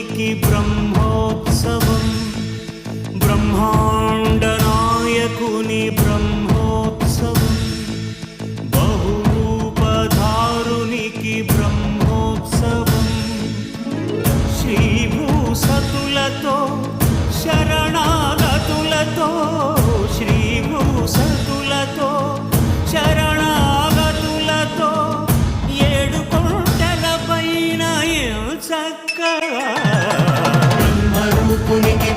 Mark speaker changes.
Speaker 1: బ్రహ్మాండనాయకునికి బ్రహ్మోత్సవం, బ్రహ్మాండనాయకుని బ్రహ్మోత్సవం, బహురూపధారునికి బ్రహ్మోత్సవం, శ్రీభూసతులతో శరణాగతులతో, శ్రీభూసతులతో శరణాగతులతో ఏడు కొండల పైన చక్కగా బ్రహ్మరూపునికి